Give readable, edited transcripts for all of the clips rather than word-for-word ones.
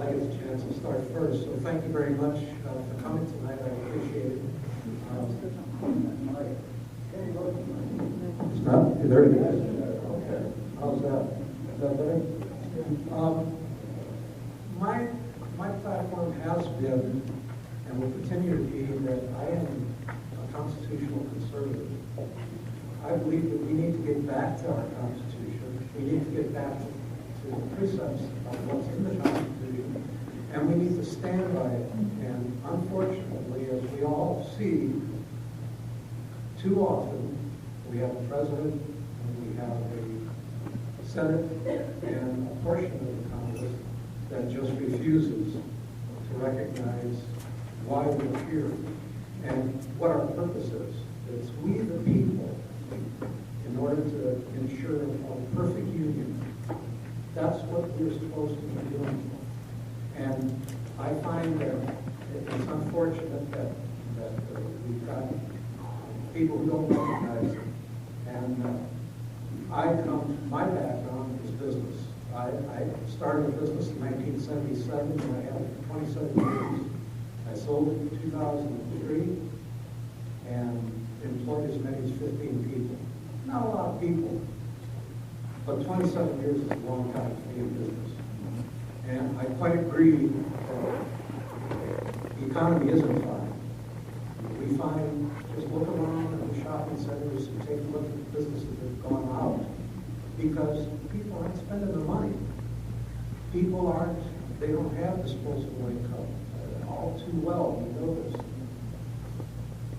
I get the chance to start first. So thank you very much for coming tonight. I appreciate it. It's not? There it is. Okay. How's that? Is that better? My platform has been and will continue to be that I am a constitutional conservative. I believe that we need to get back to our Constitution. We need to get back to the precepts of what's in the Constitution, and we need to stand by it. And unfortunately, as we all see, too often we have a president and we have a Senate and a portion of the Congress that just refuses to recognize why we're here and what our purpose is. It's we the people, in order to ensure a perfect union. That's what we're supposed to be doing. And I find that it's unfortunate that we've got people who don't recognize it. And my background is business. I started a business in 1977 and I had it for 27 years. I sold it in 2003 and employed as many as 15 people. Not a lot of people, but 27 years is a long time to be in business. And I quite agree that the economy isn't fine. We find, just look around at the shopping centers and take a look at the businesses that have gone out, because people aren't spending their money. People they don't have disposable income. All too well, we know this.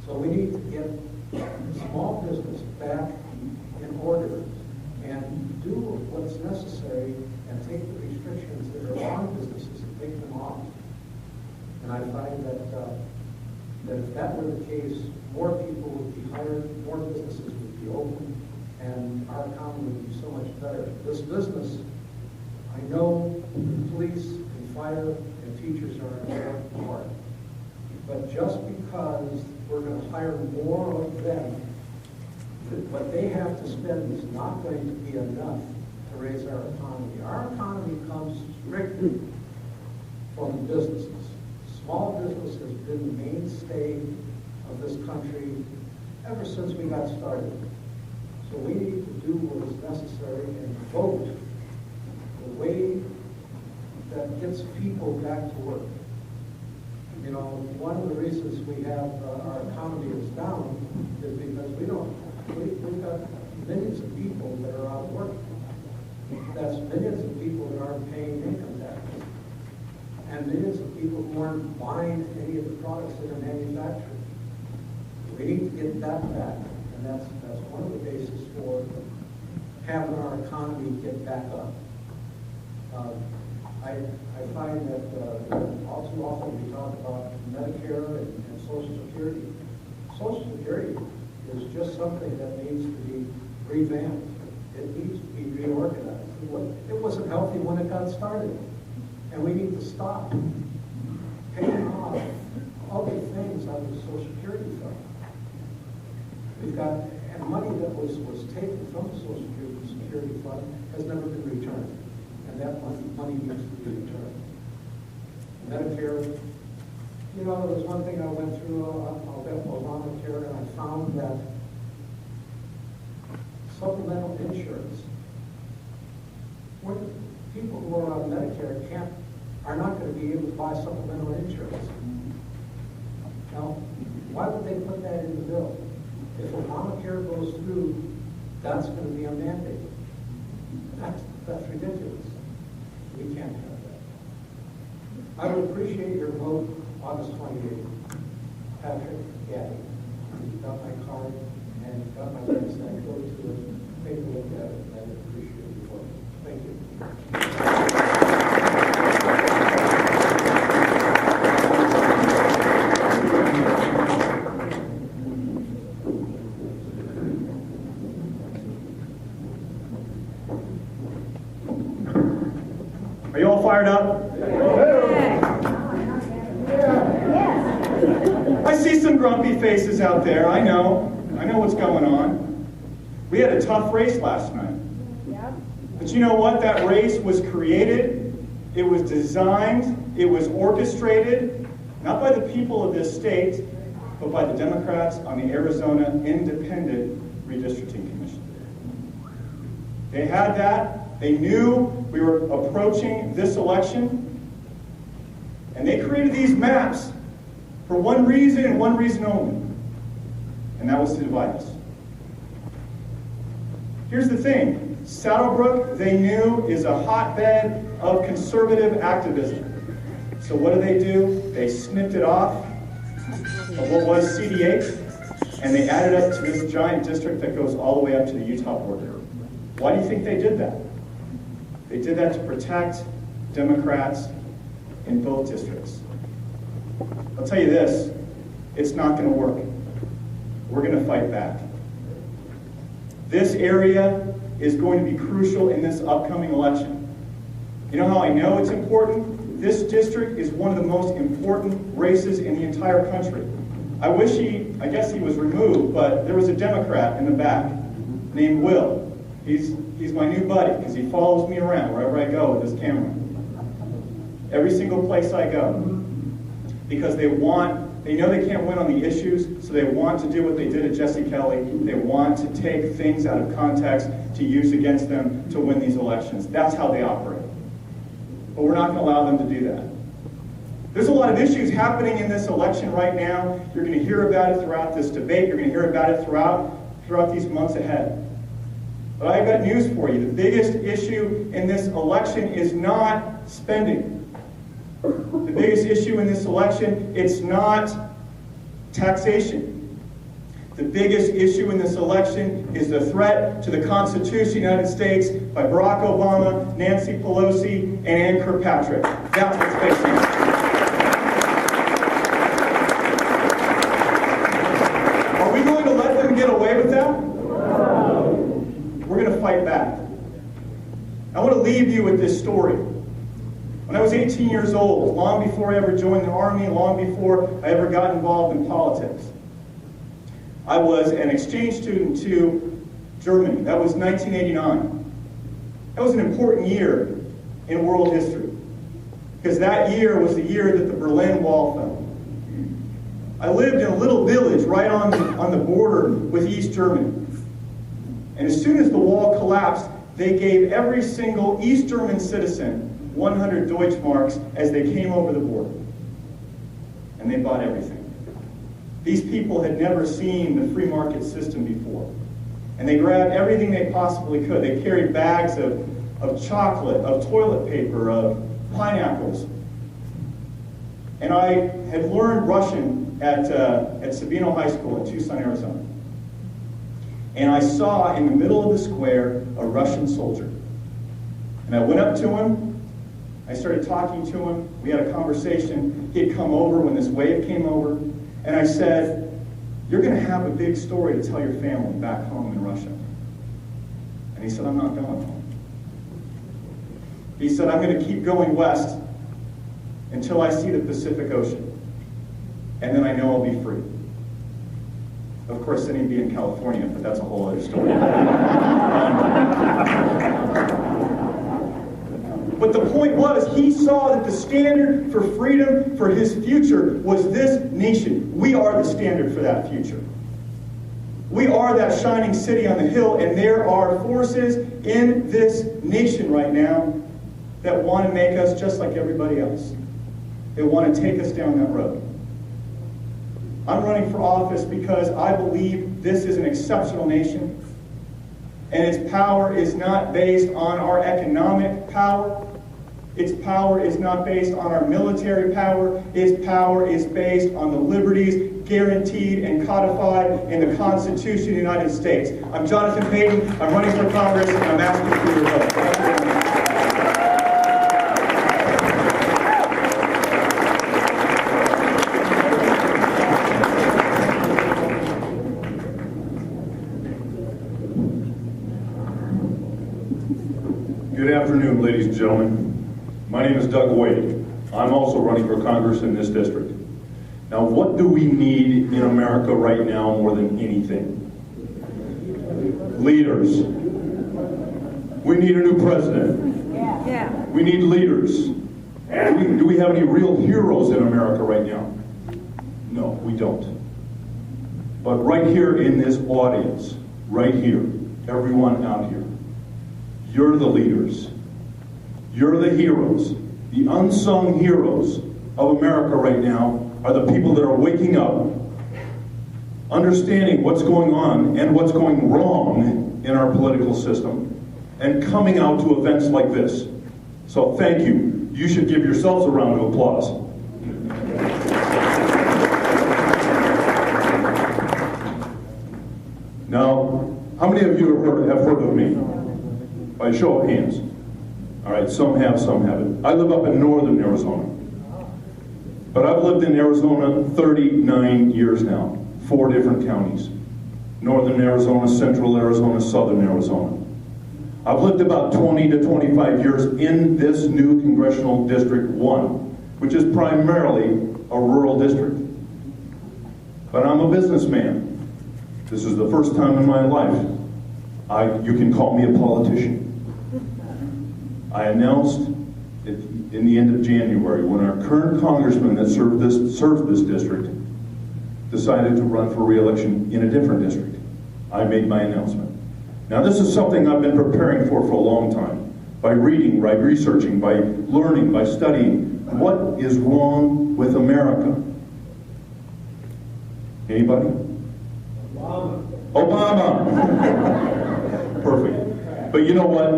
So we need to get small business back in order and do what's necessary and take the restrictions that are on businesses and take them off. And I find that if that were the case, more people would be hired, more businesses would be open, and our economy would be so much better. This business, I know police and fire and teachers are an important part, but just because we're going to hire more of them, what they have to spend is not going to be enough to raise our economy. Our economy comes strictly from businesses. Small business has been the mainstay of this country ever since we got started. So we need to do what is necessary and vote the way that gets people back to work. You know, one of the reasons we have our economy is down is because we've got millions of people that are out of work. That's millions of people that aren't paying income taxes. And millions of people who aren't buying any of the products that are manufactured. We need to get that back. And that's one of the bases for having our economy get back up. I find that all too often we talk about Medicare and Social Security. Social Security is just something that needs to be revamped. It needs to be reorganized. It wasn't healthy when it got started. And we need to stop paying off other things out of the Social Security fund. We've got, and money that was taken from the Social Security fund has never been returned. And that money needs to be returned. Medicare, you know, there was one thing I went through Obamacare, and I found that supplemental insurance, people who are on Medicare are not going to be able to buy supplemental insurance. Now, why would they put that in the bill? If Obamacare goes through, that's going to be a mandate. That's ridiculous. We can't have that. I would appreciate your vote August 28th. Patrick, Gabby, you've got my card and you've got my website. Go to it, take a look at it, and I would appreciate your vote. Thank you. Are you all fired up? I see some grumpy faces out there. I know what's going on. We had a tough race last night. But you know what? That race was created It was designed, it was orchestrated, not by the people of this state, but by the Democrats on the Arizona Independent Redistricting Commission. They had that. They knew we were approaching this election. And they created these maps for one reason and one reason only. And that was to divide us. Here's the thing. Saddlebroke, they knew, is a hotbed of conservative activism. So what do? They snipped it off of what was CD8, and they added up to this giant district that goes all the way up to the Utah border. Why do you think they did that? They did that to protect Democrats in both districts. I'll tell you this, it's not going to work. We're going to fight back. This area is going to be crucial in this upcoming election. You know how I know it's important? This district is one of the most important races in the entire country. I guess he was removed, but there was a Democrat in the back named Will. He's my new buddy because he follows me around wherever I go with his camera. Every single place I go. Because they know they can't win on the issues, so they want to do what they did at Jesse Kelly. They want to take things out of context to use against them to win these elections. That's how they operate. But we're not going to allow them to do that. There's a lot of issues happening in this election right now. You're going to hear about it throughout this debate. You're going to hear about it throughout these months ahead. But I've got news for you. The biggest issue in this election is not spending. The biggest issue in this election, it's not taxation. The biggest issue in this election is the threat to the Constitution of the United States by Barack Obama, Nancy Pelosi, and Ann Kirkpatrick. That's what's facing us. Are we going to let them get away with that? We're going to fight back. I want to leave you with this story. When I was 18 years old, long before I ever joined the Army, long before I ever got involved in politics, I was an exchange student to Germany. That was 1989. That was an important year in world history, because that year was the year that the Berlin Wall fell. I lived in a little village right on the border with East Germany. And as soon as the wall collapsed, they gave every single East German citizen 100 Deutschmarks as they came over the border. And they bought everything. These people had never seen the free market system before. And they grabbed everything they possibly could. They carried bags of chocolate, of toilet paper, of pineapples. And I had learned Russian at Sabino High School in Tucson, Arizona. And I saw in the middle of the square a Russian soldier. And I went up to him. I started talking to him. We had a conversation. He had come over when this wave came over. And I said, "You're going to have a big story to tell your family back home in Russia." And he said, "I'm not going home." He said, "I'm going to keep going west until I see the Pacific Ocean. And then I know I'll be free." Of course, then he'd be in California, but that's a whole other story. But the point was, he saw that the standard for freedom for his future was this nation. We are the standard for that future. We are that shining city on the hill, and there are forces in this nation right now that want to make us just like everybody else. They want to take us down that road. I'm running for office because I believe this is an exceptional nation, and its power is not based on our economic power. Its power is not based on our military power. Its power is based on the liberties guaranteed and codified in the Constitution of the United States. I'm Jonathan Paton. I'm running for Congress, and I'm asking for your vote. Thank you very much. Good afternoon, ladies and gentlemen. My name is Doug Wade. I'm also running for Congress in this district. Now, what do we need in America right now more than anything? Leaders. We need a new president. Yeah. We need leaders. Do we have any real heroes in America right now? No, we don't. But right here in this audience, right here, everyone out here, you're the leaders. You're the heroes. The unsung heroes of America right now are the people that are waking up, understanding what's going on and what's going wrong in our political system, and coming out to events like this. So thank you. You should give yourselves a round of applause. Now, how many of you have heard of me? By a show of hands. All right, some have, some haven't. I live up in northern Arizona. But I've lived in Arizona 39 years now, 4 different counties. Northern Arizona, central Arizona, southern Arizona. I've lived about 20 to 25 years in this new Congressional District 1, which is primarily a rural district. But I'm a businessman. This is the first time in my life you can call me a politician. I announced in the end of January, when our current congressman that served this district decided to run for re-election in a different district, I made my announcement. Now this is something I've been preparing for a long time, by reading, by researching, by learning, by studying. What is wrong with America? Anybody? Obama. Perfect. But you know what?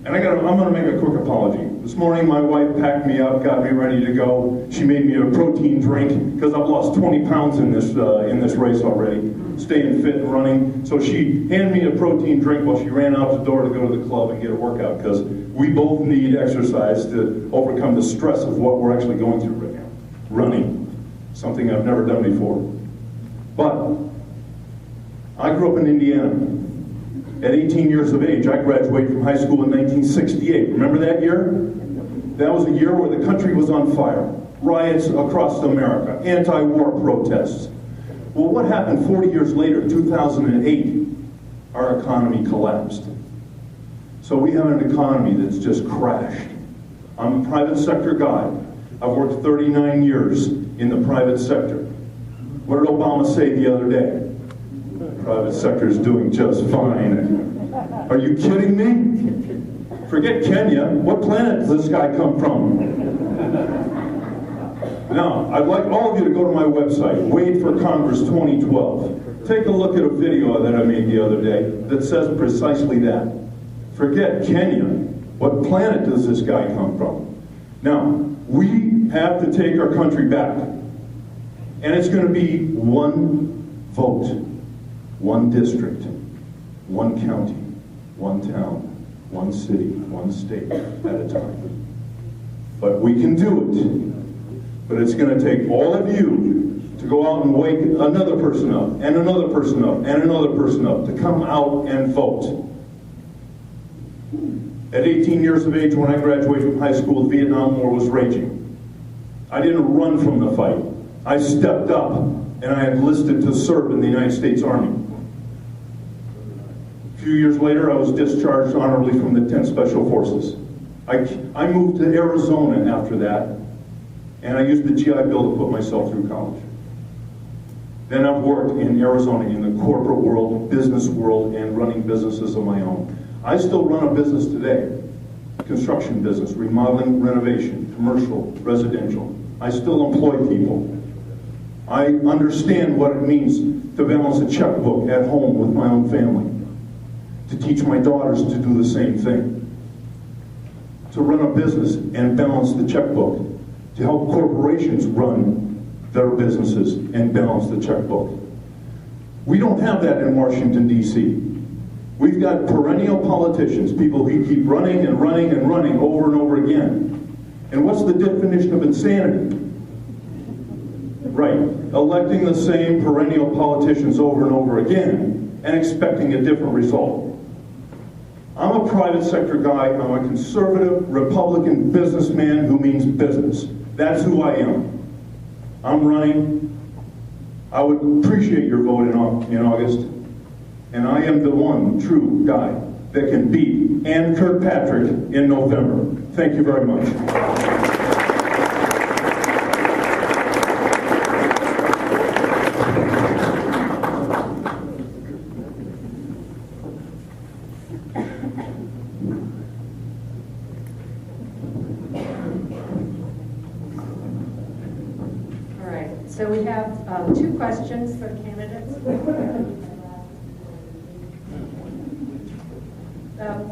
And I'm going to make a quick apology. This morning my wife packed me up, got me ready to go. She made me a protein drink because I've lost 20 pounds in this race already, staying fit and running. So she handed me a protein drink while she ran out the door to go to the club and get a workout, because we both need exercise to overcome the stress of what we're actually going through right now. Running, something I've never done before. But I grew up in Indiana. At 18 years of age, I graduated from high school in 1968. Remember that year? That was a year where the country was on fire. Riots across America, anti-war protests. Well, what happened 40 years later, 2008? Our economy collapsed. So we have an economy that's just crashed. I'm a private sector guy. I've worked 39 years in the private sector. What did Obama say the other day? Private sector is doing just fine. Are you kidding me? Forget Kenya. What planet does this guy come from? Now, I'd like all of you to go to my website, Wade for Congress 2012. Take a look at a video that I made the other day that says precisely that. Forget Kenya. What planet does this guy come from? Now, we have to take our country back. And it's going to be one vote. One district, one county, one town, one city, one state at a time. But we can do it. But it's going to take all of you to go out and wake another person up, and another person up, and another person up, to come out and vote. At 18 years of age, when I graduated from high school, the Vietnam War was raging. I didn't run from the fight. I stepped up, and I enlisted to serve in the United States Army. A few years later, I was discharged honorably from the 10th Special Forces. I moved to Arizona after that, and I used the GI Bill to put myself through college. Then I've worked in Arizona in the corporate world, business world, and running businesses of my own. I still run a business today, construction business, remodeling, renovation, commercial, residential. I still employ people. I understand what it means to balance a checkbook at home with my own family, to teach my daughters to do the same thing, to run a business and balance the checkbook, to help corporations run their businesses and balance the checkbook. We don't have that in Washington, D.C. We've got perennial politicians, people who keep running and running and running over and over again. And what's the definition of insanity? Right, electing the same perennial politicians over and over again and expecting a different result. I'm a private sector guy. I'm a conservative, Republican businessman who means business. That's who I am. I'm running. I would appreciate your vote in August. And I am the one true guy that can beat Ann Kirkpatrick in November. Thank you very much. So we have 2 questions for the candidates.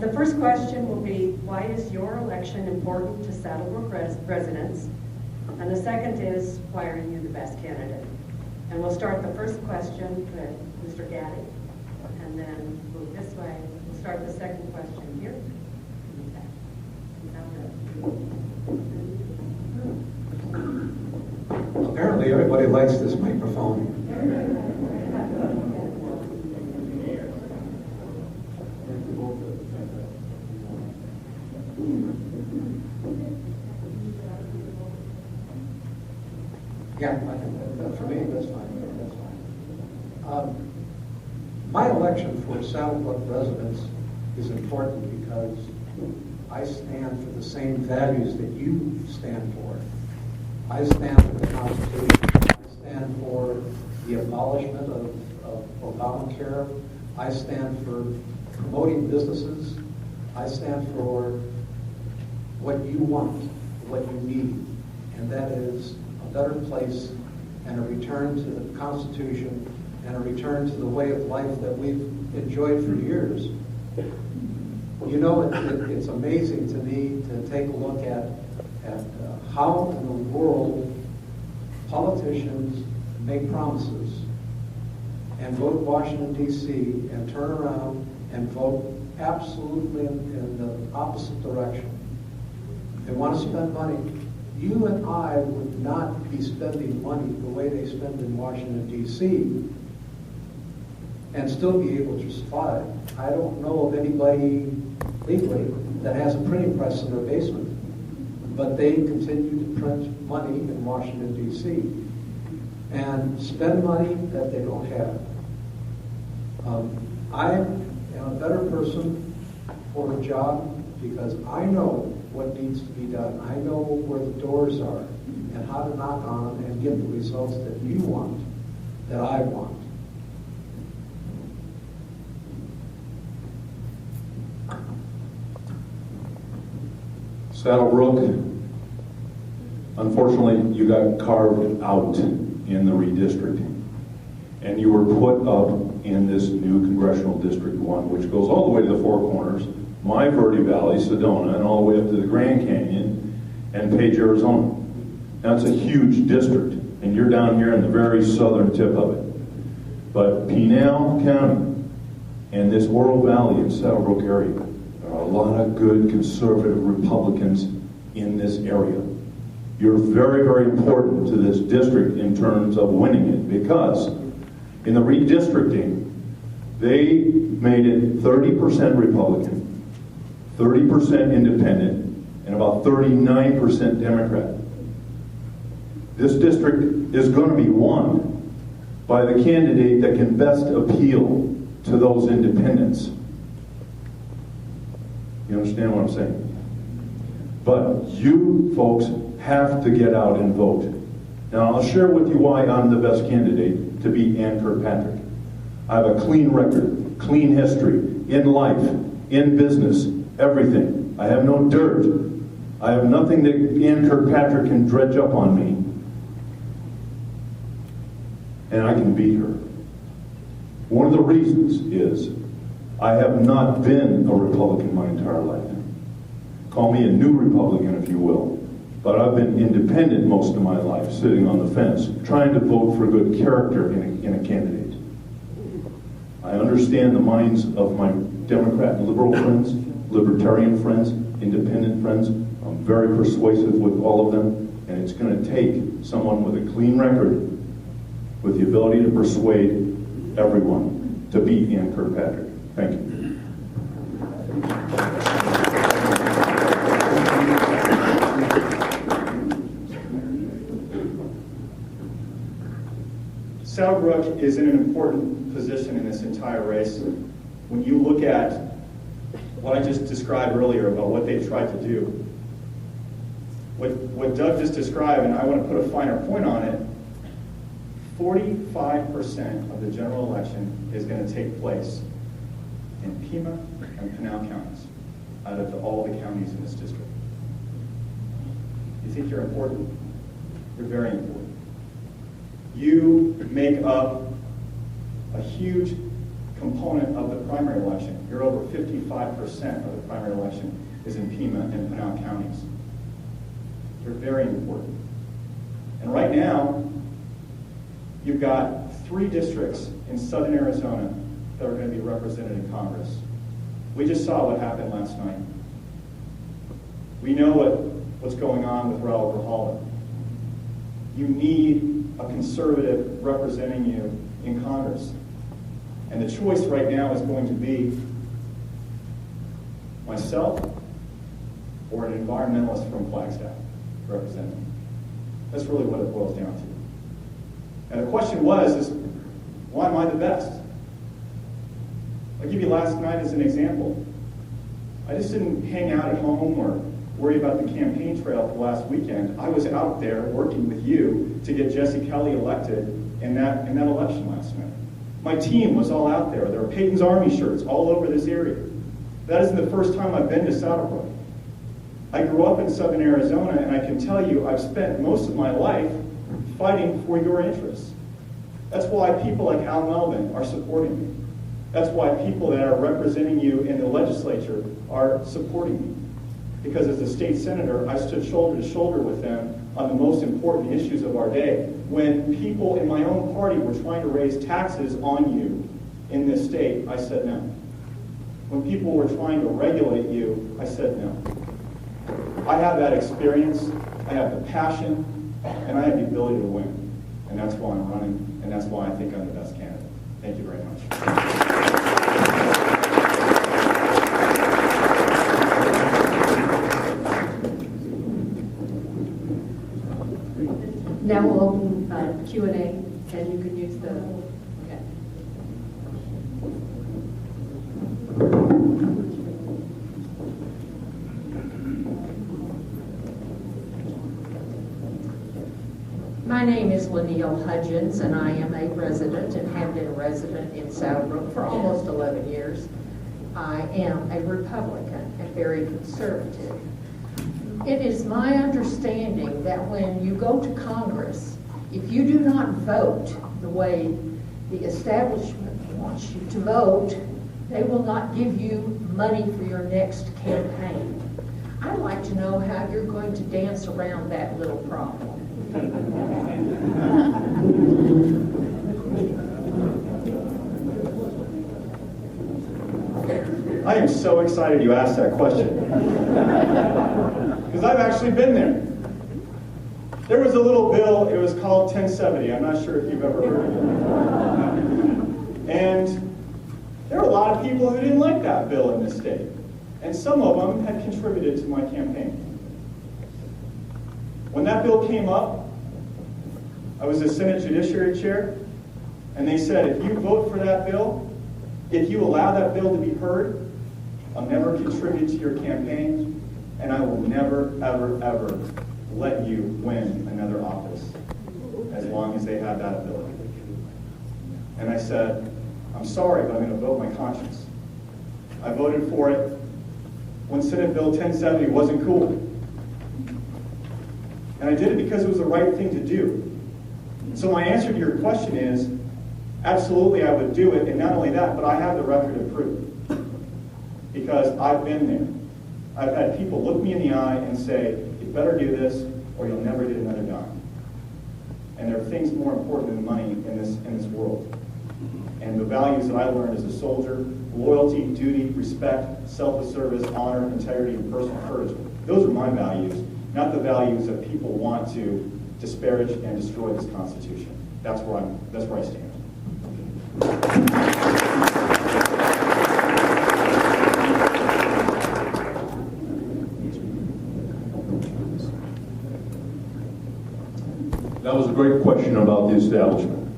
The first question will be, why is your election important to Saddlebrook residents? And the second is, why are you the best candidate? And we'll start the first question with Mr. Gaddy, and then move this way. We'll start the second question here. Apparently, everybody likes this microphone. Yeah, for me, that's fine. My election for Saddlebrook residents is important because I stand for the same values that you stand for. I stand for the Constitution. I stand for the abolishment of Obamacare. I stand for promoting businesses. I stand for what you want, what you need, and that is a better place and a return to the Constitution and a return to the way of life that we've enjoyed for years. You know, it's amazing to me to take a look at how in the world politicians make promises and vote Washington, D.C., and turn around and vote absolutely in the opposite direction. They want to spend money. You and I would not be spending money the way they spend in Washington, D.C., and still be able to survive. I don't know of anybody legally that has a printing press in their basement, but they continue to print money in Washington, D.C., and spend money that they don't have. I am a better person for a job because I know what needs to be done. I know where the doors are and how to knock on them and get the results that you want, that I want. Saddlebrook, unfortunately, you got carved out in the redistricting. And you were put up in this new Congressional District 1, which goes all the way to the Four Corners, my Verde Valley, Sedona, and all the way up to the Grand Canyon and Page, Arizona. That's a huge district, and you're down here in the very southern tip of it. But Pinal County and this Oro Valley and Saddlebrook area, there are a lot of good conservative Republicans in this area. You're very, very important to this district in terms of winning it, because in the redistricting, they made it 30% Republican, 30% independent, and about 39% Democrat. This district is going to be won by the candidate that can best appeal to those independents. You understand what I'm saying? But you folks have to get out and vote. Now, I'll share with you why I'm the best candidate to beat Ann Kirkpatrick. I have a clean record, clean history, in life, in business, everything. I have no dirt. I have nothing that Ann Kirkpatrick can dredge up on me. And I can beat her. One of the reasons is I have not been a Republican my entire life. Call me a new Republican if you will. But I've been independent most of my life, sitting on the fence, trying to vote for good character in a candidate. I understand the minds of my Democrat and liberal friends, libertarian friends, independent friends. I'm very persuasive with all of them, and it's going to take someone with a clean record, with the ability to persuade everyone to beat Ann Kirkpatrick. Thank you. Saddlebrook is in an important position in this entire race. When you look at what I just described earlier about what they've tried to do. What Doug just described, and I want to put a finer point on it, 45% of the general election is going to take place in Pima and Pinal counties, out of all the counties in this district. You think you're important? You're very important. You make up a huge component of the primary election. You're over 55% of the primary election is in Pima and Pinal counties. You're very important. And right now, you've got 3 districts in southern Arizona that are going to be represented in Congress. We just saw what happened last night. We know what's going on with Raul Grijalva. You need a conservative representing you in Congress. And the choice right now is going to be myself or an environmentalist from Flagstaff representing. That's really what it boils down to. And the question is why am I the best? I'll give you last night as an example. I just didn't hang out at home or worry about the campaign trail for last weekend. I was out there working with you to get Jesse Kelly elected in that election last night. My team was all out there. There were Paton's Army shirts all over this area. That isn't the first time I've been to Saddlebrooke. I grew up in southern Arizona, and I can tell you I've spent most of my life fighting for your interests. That's why people like Al Melvin are supporting me. That's why people that are representing you in the legislature are supporting me. Because as a state senator, I stood shoulder to shoulder with them on the most important issues of our day. When people in my own party were trying to raise taxes on you in this state, I said no. When people were trying to regulate you, I said no. I have that experience, I have the passion, and I have the ability to win. And that's why I'm running, and that's why I think I'm the best candidate. Thank you very much. Now we'll open Q&A, and you can use the, okay. My name is Lanille Hudgens, and I am a resident and have been a resident in Saddlebrooke for almost 11 years. I am a Republican and very conservative. It is my understanding that when you go to Congress, if you do not vote the way the establishment wants you to vote, they will not give you money for your next campaign. I'd like to know how you're going to dance around that little problem. I am so excited you asked that question. Because I've actually been there. There was a little bill, it was called 1070. I'm not sure if you've ever heard of it. And there were a lot of people who didn't like that bill in this state. And some of them had contributed to my campaign. When that bill came up, I was the Senate Judiciary Chair, and they said, if you vote for that bill, if you allow that bill to be heard, I'll never contribute to your campaign, and I will never, ever, ever let you win another office as long as they have that ability. And I said, I'm sorry, but I'm going to vote my conscience. I voted for it when Senate Bill 1070 wasn't cool. And I did it because it was the right thing to do. So my answer to your question is, absolutely I would do it, and not only that, but I have the record of proof. Because I've been there. I've had people look me in the eye and say, you better do this, or you'll never get another dime. And there are things more important than money in this world. And the values that I learned as a soldier, loyalty, duty, respect, selfless service, honor, integrity, and personal courage, those are my values, not the values that people want to disparage and destroy this Constitution. That's where I stand. That was a great question about the establishment.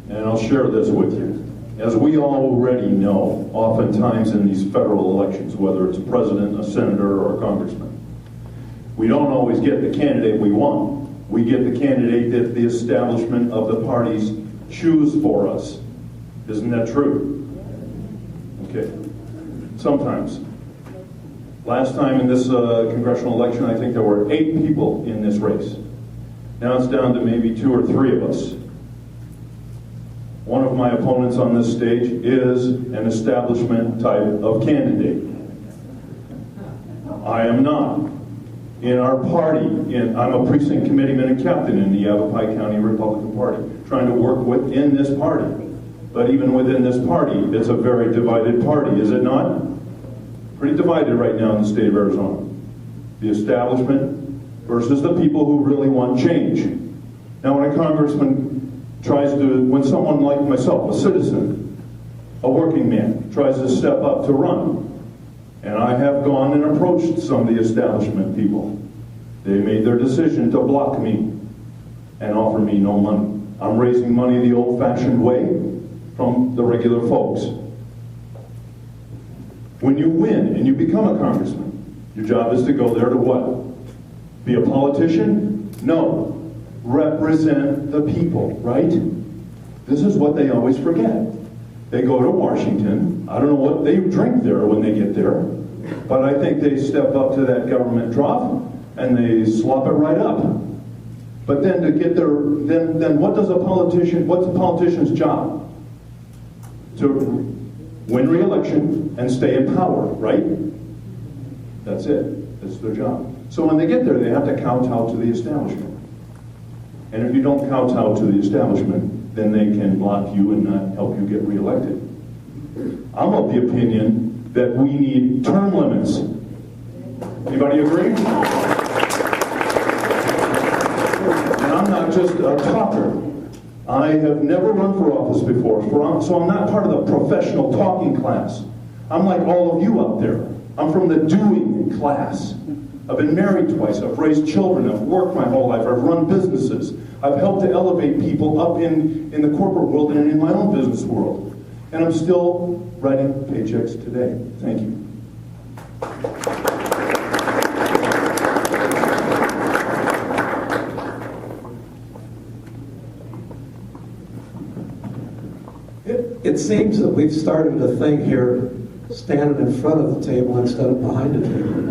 And I'll share this with you. As we already know, oftentimes in these federal elections, whether it's a president, a senator, or a congressman, we don't always get the candidate we want. We get the candidate that the establishment of the parties choose for us. Isn't that true? Okay. Sometimes. Last time in this congressional election, I think there were 8 people in this race. Now it's down to maybe 2 or 3 of us. One of my opponents on this stage is an establishment type of candidate. I am not. In our party, I'm a precinct committeeman and captain in the Yavapai County Republican Party, trying to work within this party. But even within this party, it's a very divided party, is it not? Pretty divided right now in the state of Arizona. The establishment versus the people who really want change. Now when a congressman tries to, when someone like myself, a citizen, a working man, tries to step up to run, and I have gone and approached some of the establishment people, they made their decision to block me and offer me no money. I'm raising money the old-fashioned way from the regular folks. When you win and you become a congressman, your job is to go there to what? Be a politician? No. Represent the people, right? This is what they always forget. They go to Washington. I don't know what they drink there when they get there, but I think they step up to that government trough and they slop it right up. But then to get there, then what's a politician's job? To win re-election and stay in power, right? That's it. That's their job. So when they get there, they have to kowtow to the establishment. And if you don't kowtow to the establishment, then they can block you and not help you get reelected. I'm of the opinion that we need term limits. Anybody agree? And I'm not just a talker. I have never run for office before, so I'm not part of the professional talking class. I'm like all of you out there. I'm from the doing class. I've been married twice, I've raised children, I've worked my whole life, I've run businesses. I've helped to elevate people up in the corporate world and in my own business world. And I'm still writing paychecks today. Thank you. It seems that we've started a thing here, standing in front of the table instead of behind the table.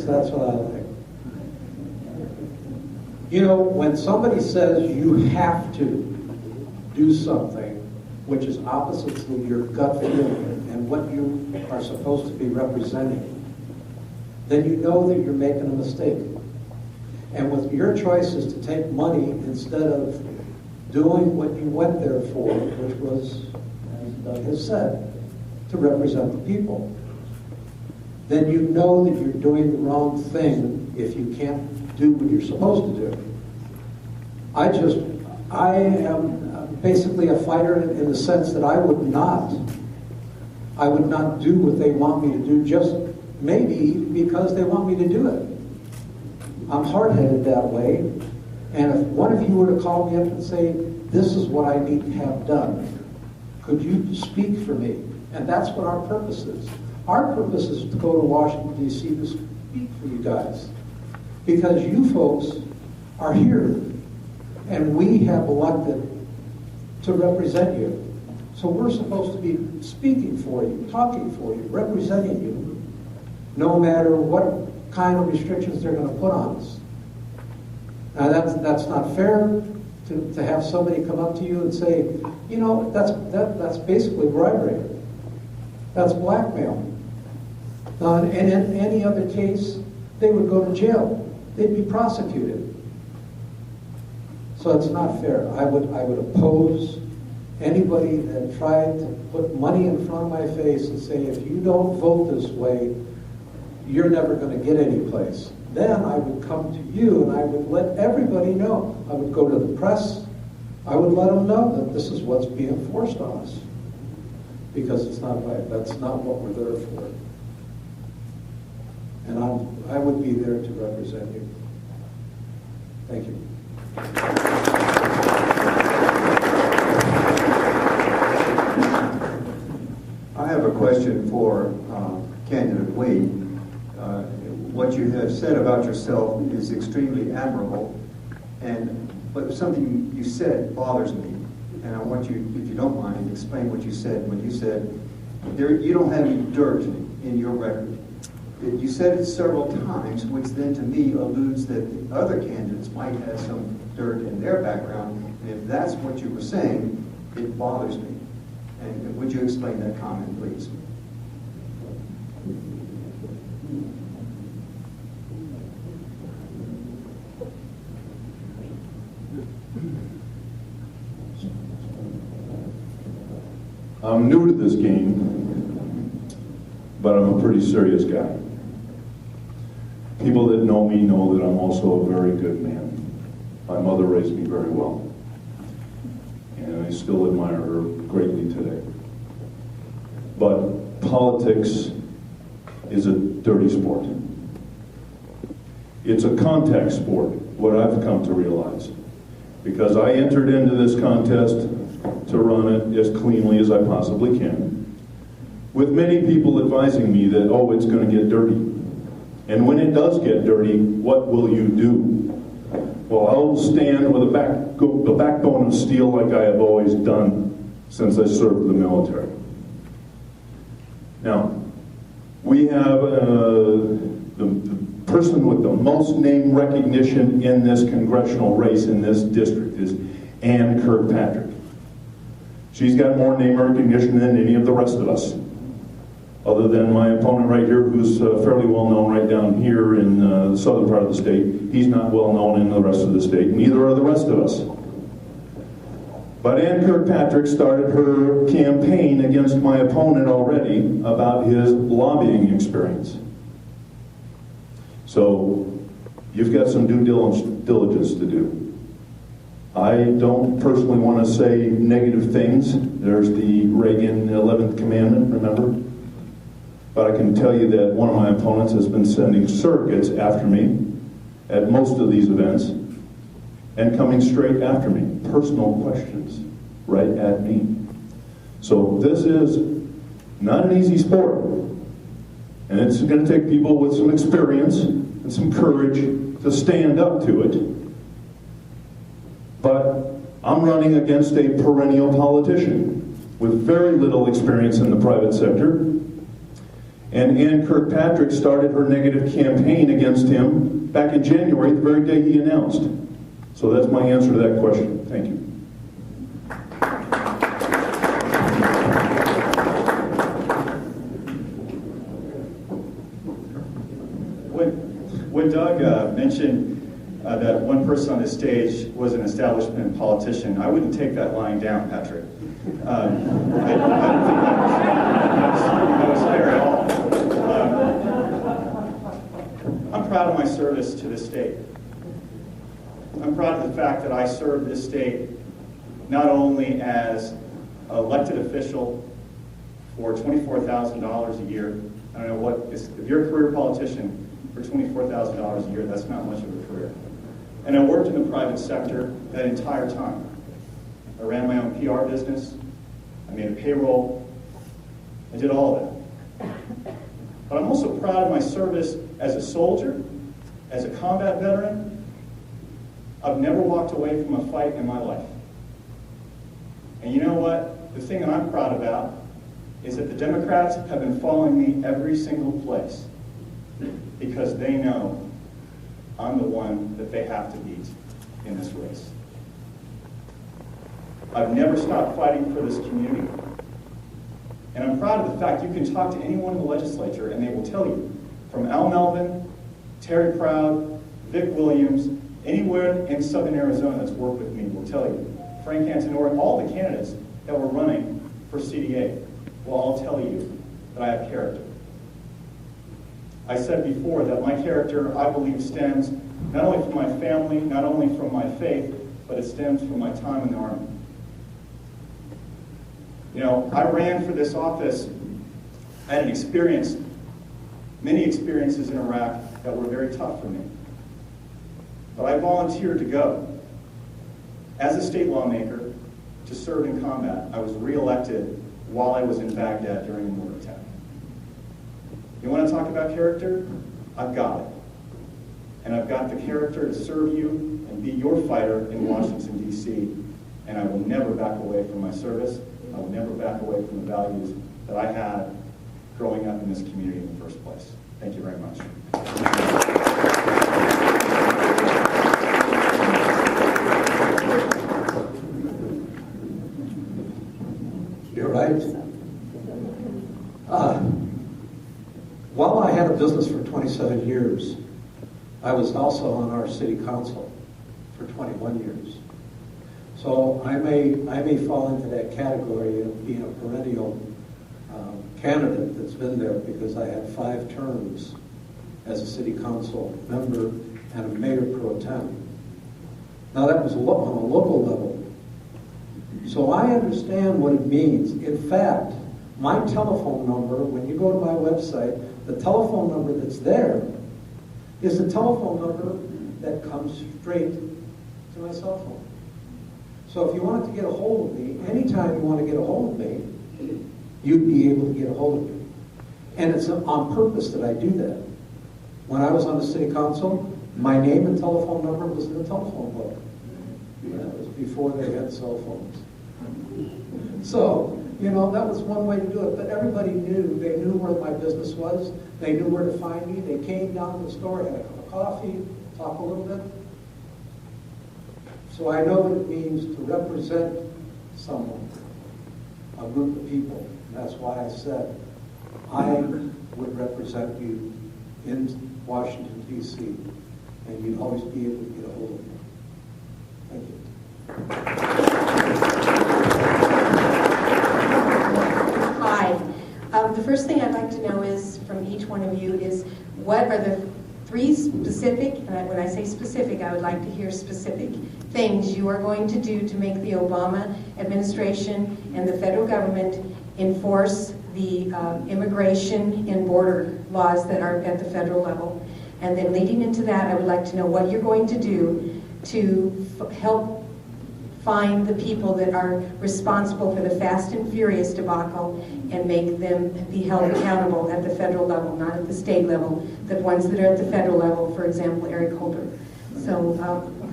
That's what I like. You know, when somebody says you have to do something which is opposite to your gut feeling and what you are supposed to be representing, then you know that you're making a mistake. And with your choice is to take money instead of doing what you went there for, which was, as Doug has said, to represent the people, then you know that you're doing the wrong thing if you can't do what you're supposed to do. I am basically a fighter in the sense that I would not do what they want me to do just maybe because they want me to do it. I'm hard-headed that way, and if one of you were to call me up and say, this is what I need to have done, could you speak for me? And that's what our purpose is. Our purpose is to go to Washington, D.C. to speak for you guys. Because you folks are here, and we have elected to represent you. So we're supposed to be speaking for you, talking for you, representing you, no matter what kind of restrictions they're going to put on us. Now that's not fair to have somebody come up to you and say, you know, that's basically bribery. That's blackmail. And in any other case, they would go to jail. They'd be prosecuted. So it's not fair. I would oppose anybody that tried to put money in front of my face and say, if you don't vote this way, you're never going to get any place. Then I would come to you and I would let everybody know. I would go to the press. I would let them know that this is what's being forced on us. Because it's not right. That's not what we're there for. And I would be there to represent you. Thank you. question for candidate Wade. What you have said about yourself is extremely admirable, but something you said bothers me, and I want you, if you don't mind, explain what you said when you said you don't have any dirt in your record. You said it several times, which then to me alludes that the other candidates might have some dirt in their background, and if that's what you were saying, it bothers me. And would you explain that comment, please? I'm new to this game, but I'm a pretty serious guy. People that know me know that I'm also a very good man. My mother raised me very well, and I still admire her greatly today. But politics is a dirty sport. It's a contact sport, what I've come to realize. Because I entered into this contest to run it as cleanly as I possibly can, with many people advising me that, oh, it's going to get dirty. And when it does get dirty, what will you do? Well, I'll stand with a backbone of steel like I have always done since I served the military. Now, we have the person with the most name recognition in this congressional race in this district is Ann Kirkpatrick. She's got more name recognition than any of the rest of us, other than my opponent right here, who's fairly well known right down here in the southern part of the state. He's not well known in the rest of the state, neither are the rest of us. But Ann Kirkpatrick started her campaign against my opponent already about his lobbying experience. So you've got some due diligence to do. I don't personally want to say negative things. There's the Reagan 11th commandment, remember? But I can tell you that one of my opponents has been sending surrogates after me at most of these events and coming straight after me, personal questions right at me. So this is not an easy sport. And it's going to take people with some experience and some courage to stand up to it. But I'm running against a perennial politician with very little experience in the private sector. And Ann Kirkpatrick started her negative campaign against him back in January, the very day he announced. So that's my answer to that question. Thank you. When Doug mentioned that one person on this stage was an establishment politician, I wouldn't take that lying down, Patrick. I don't think that was fair at all. I'm proud of my service to this state. I'm proud of the fact that I served this state not only as an elected official for $24,000 a year. I don't know what, if you're a career politician for $24,000 a year, that's not much of a career. And I worked in the private sector that entire time. I ran my own PR business, I made a payroll, I did all of that. But I'm also proud of my service as a soldier, as a combat veteran. I've never walked away from a fight in my life. And you know what? The thing that I'm proud about is that the Democrats have been following me every single place because they know I'm the one that they have to beat in this race. I've never stopped fighting for this community. And I'm proud of the fact you can talk to anyone in the legislature and they will tell you, from Al Melvin, Terry Proud, Vic Williams, anywhere in southern Arizona that's worked with me will tell you, Frank Antonori, all the candidates that were running for CDA will all tell you that I have character. I said before that my character, I believe, stems not only from my family, not only from my faith, but it stems from my time in the Army. You know, I ran for this office. I had many experiences in Iraq that were very tough for me. But I volunteered to go. As a state lawmaker, to serve in combat. I was reelected while I was in Baghdad during the mortar attack. You want to talk about character? I've got it. And I've got the character to serve you and be your fighter in Washington, D.C. And I will never back away from my service. I will never back away from the values that I had growing up in this community in the first place. Thank you very much. You're right. While I had a business for 27 years, I was also on our city council for 21 years. So I may fall into that category of being a perennial candidate that's been there because I had 5 terms as a city council member and a mayor pro tem. Now that was on a local level. So I understand what it means. In fact, my telephone number, when you go to my website, the telephone number that's there is the telephone number that comes straight to my cell phone. So if you wanted to get a hold of me, anytime you want to get a hold of me, you'd be able to get a hold of me. And it's on purpose that I do that. When I was on the city council, my name and telephone number was in the telephone book. That was before they had cell phones. So, you know, that was one way to do it. But everybody knew. They knew where my business was. They knew where to find me. They came down to the store, had a cup of coffee, talk a little bit. So I know what it means to represent someone, a group of people. And that's why I said I would represent you in Washington, D.C., and you'd always be able to get a hold of me. Thank you. Hi. The first thing I'd like to know is, from each one of you, is what are the 3 specific, and when I say specific, I would like to hear specific things you are going to do to make the Obama administration and the federal government enforce the immigration and border laws that are at the federal level. And then leading into that, I would like to know what you're going to do to help find the people that are responsible for the Fast and Furious debacle and make them be held accountable at the federal level, not at the state level. The ones that are at the federal level, for example, Eric Holder. So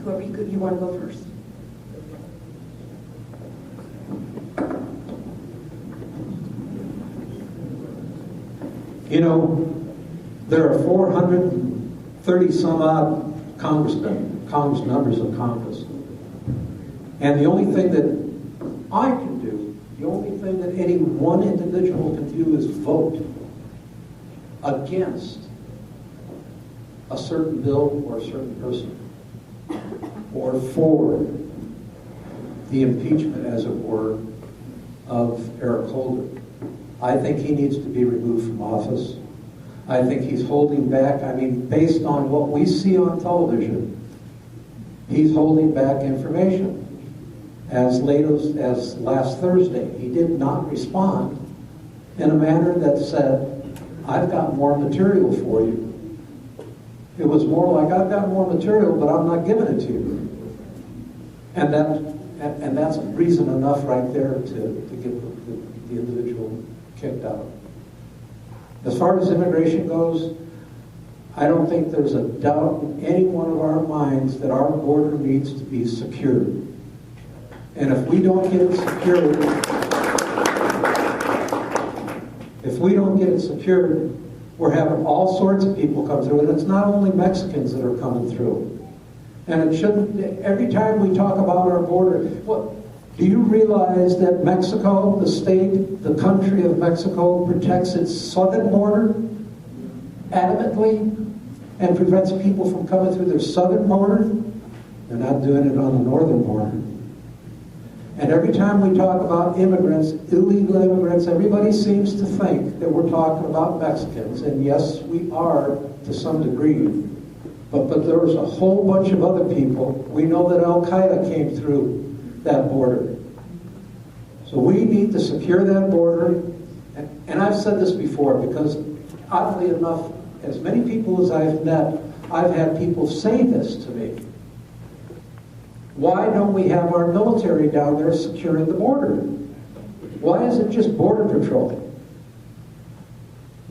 whoever you want to go first. You know, there are 430 some odd Congress members of Congress. And the only thing that I can do, the only thing that any one individual can do is vote against a certain bill or a certain person, or for the impeachment, as it were, of Eric Holder. I think he needs to be removed from office. I think he's holding back. I mean, based on what we see on television, he's holding back information. As late as last Thursday, he did not respond in a manner that said, I've got more material for you. It was more like, I've got more material, but I'm not giving it to you. And that's reason enough right there to get the individual kicked out. As far as immigration goes, I don't think there's a doubt in any one of our minds that our border needs to be secured. And if we don't get it secured, we're having all sorts of people come through, and it's not only Mexicans that are coming through. And it shouldn't, every time we talk about our border, well, do you realize that Mexico, the state, the country of Mexico, protects its southern border adamantly and prevents people from coming through their southern border? They're not doing it on the northern border. And every time we talk about immigrants, illegal immigrants, everybody seems to think that we're talking about Mexicans. And yes, we are to some degree. But there's a whole bunch of other people. We know that Al-Qaeda came through that border. So we need to secure that border. And I've said this before because, oddly enough, as many people as I've met, I've had people say this to me. Why don't we have our military down there securing the border? Why is it just Border Patrol?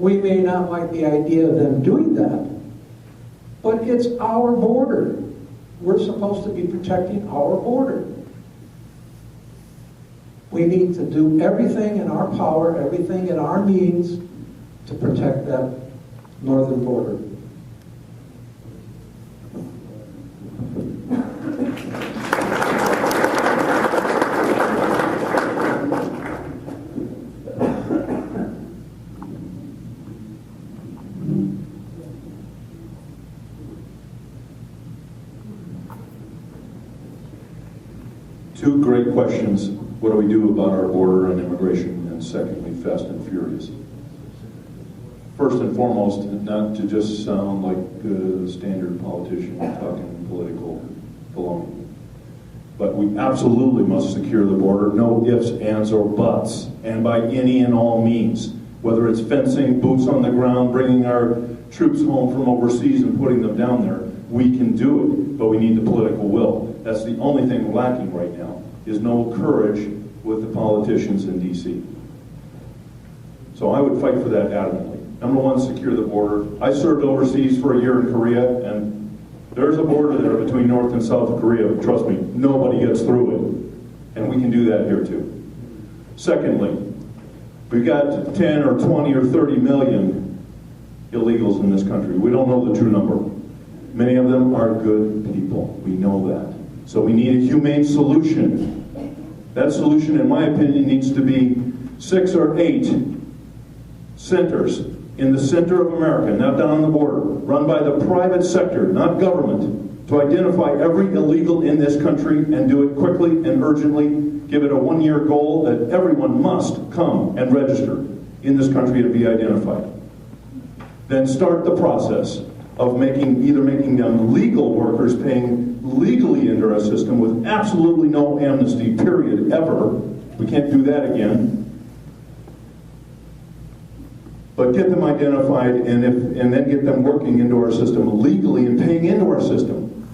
We may not like the idea of them doing that, but it's our border. We're supposed to be protecting our border. We need to do everything in our power, everything in our means to protect that northern border. Two great questions. What do we do about our border and immigration? And secondly, fast and furious. First and foremost, not to just sound like a standard politician talking political baloney, but we absolutely must secure the border, no ifs, ands, or buts, and by any and all means. Whether it's fencing, boots on the ground, bringing our troops home from overseas and putting them down there, we can do it, but we need the political will. That's the only thing lacking right now, is no courage with the politicians in D.C. So I would fight for that adamantly. Number one, secure the border. I served overseas for a year in Korea, and there's a border there between North and South Korea. Trust me, nobody gets through it. And we can do that here too. Secondly, we've got 10 or 20 or 30 million illegals in this country. We don't know the true number. Many of them are good people. We know that. So we need a humane solution. That solution, in my opinion, needs to be 6 or 8 centers in the center of America, not down on the border, run by the private sector, not government, to identify every illegal in this country and do it quickly and urgently. Give it a 1-year goal that everyone must come and register in this country to be identified. Then start the process of either making them legal workers paying legally into our system with absolutely no amnesty, period, ever. We can't do that again. But get them identified and then get them working into our system legally and paying into our system.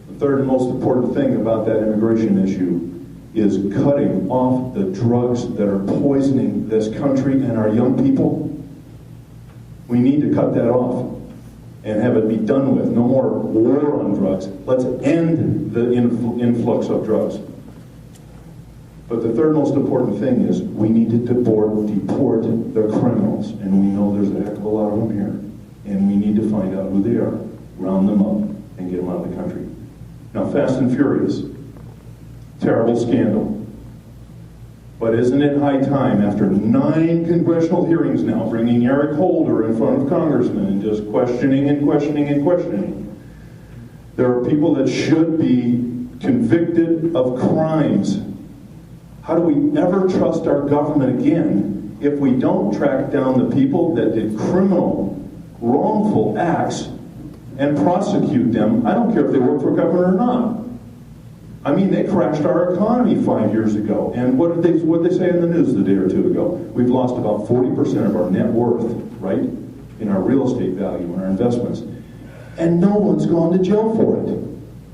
The third and most important thing about that immigration issue is cutting off the drugs that are poisoning this country and our young people. We need to cut that off and have it be done with. No more war on drugs. Let's end the influx of drugs. But the third most important thing is we need to deport the criminals. And we know there's a heck of a lot of them here. And we need to find out who they are, round them up, and get them out of the country. Now, Fast and Furious. Terrible scandal. But isn't it high time, after 9 congressional hearings now, bringing Eric Holder in front of congressmen and just questioning and questioning and questioning, there are people that should be convicted of crimes. How do we ever trust our government again if we don't track down the people that did criminal, wrongful acts and prosecute them? I don't care if they work for government or not. I mean, they crashed our economy 5 years ago. And what did they say in the news a day or two ago? We've lost about 40% of our net worth, right? In our real estate value, in our investments. And no one's gone to jail for it.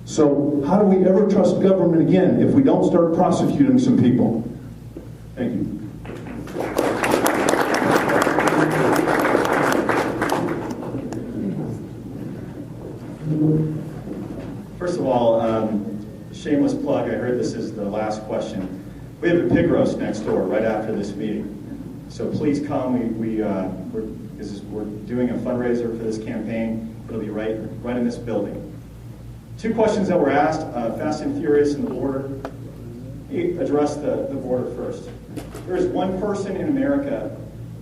So how do we ever trust government again if we don't start prosecuting some people? Thank you. First of all, shameless plug, I heard this is the last question. We have a pig roast next door right after this meeting. So please come. We're doing a fundraiser for this campaign. It'll be right in this building. 2 questions that were asked, Fast and Furious and the border. Address the border first. There is one person in America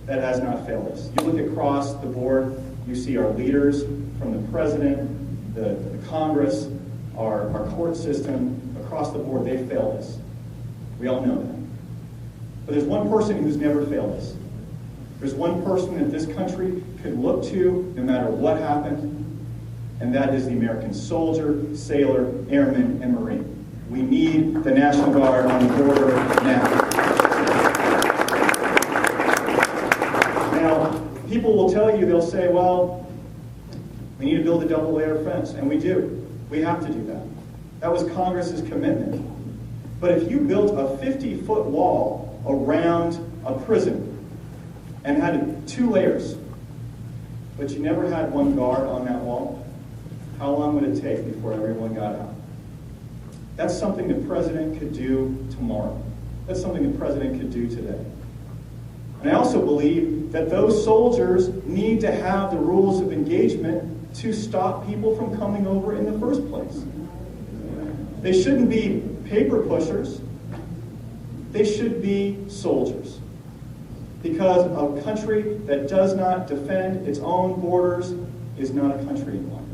that has not failed us. You look across the board, you see our leaders, from the president, the Congress, our court system, across the board, they failed us. We all know that. But there's one person who's never failed us. There's one person that this country could look to no matter what happened, and that is the American soldier, sailor, airman, and Marine. We need the National Guard on the border now. Now, people will tell you, they'll say, well, we need to build a double-layer fence, and we do. We have to do that. That was Congress's commitment. But if you built a 50-foot wall around a prison, and had 2 layers, but you never had one guard on that wall, how long would it take before everyone got out? That's something the president could do tomorrow. That's something the president could do today. And I also believe that those soldiers need to have the rules of engagement to stop people from coming over in the first place. They shouldn't be paper pushers. They should be soldiers. Because a country that does not defend its own borders is not a country any longer.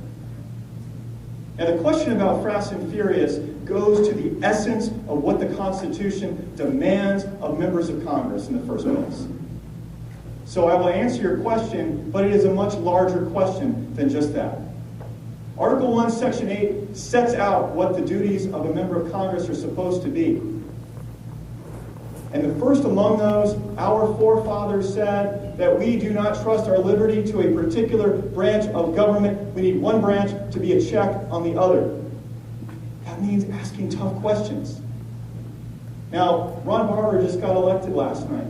And the question about Fast and Furious goes to the essence of what the Constitution demands of members of Congress in the first place. So I will answer your question, but it is a much larger question than just that. Article 1, Section 8 sets out what the duties of a member of Congress are supposed to be. And the first among those, our forefathers said that we do not trust our liberty to a particular branch of government. We need one branch to be a check on the other. That means asking tough questions. Now, Ron Barber just got elected last night.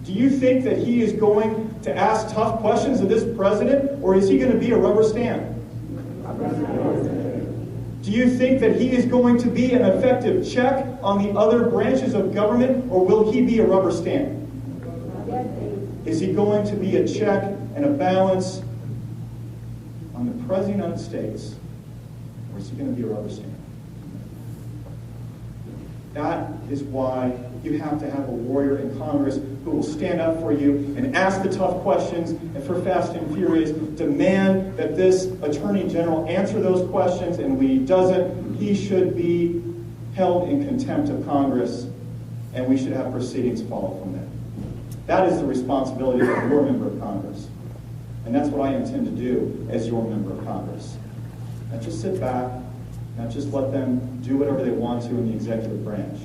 Do you think that he is going to ask tough questions of this president, or is he going to be a rubber stamp? Do you think that he is going to be an effective check on the other branches of government, or will he be a rubber stamp? Is he going to be a check and a balance on the President of the United States, or is he going to be a rubber stamp? That is why you have to have a warrior in Congress who will stand up for you and ask the tough questions, and for Fast and Furious, demand that this Attorney General answer those questions, and when he doesn't, he should be held in contempt of Congress, and we should have proceedings follow from that. That is the responsibility of your member of Congress, and that's what I intend to do as your member of Congress. Not just sit back, not just let them do whatever they want to in the executive branch.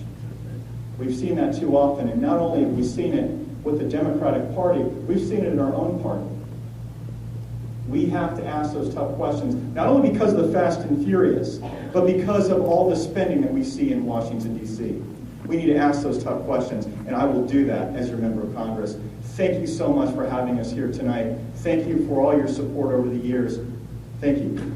We've seen that too often, and not only have we seen it with the Democratic Party, we've seen it in our own party. We have to ask those tough questions, not only because of the Fast and Furious, but because of all the spending that we see in Washington, D.C. We need to ask those tough questions, and I will do that as your member of Congress. Thank you so much for having us here tonight. Thank you for all your support over the years. Thank you.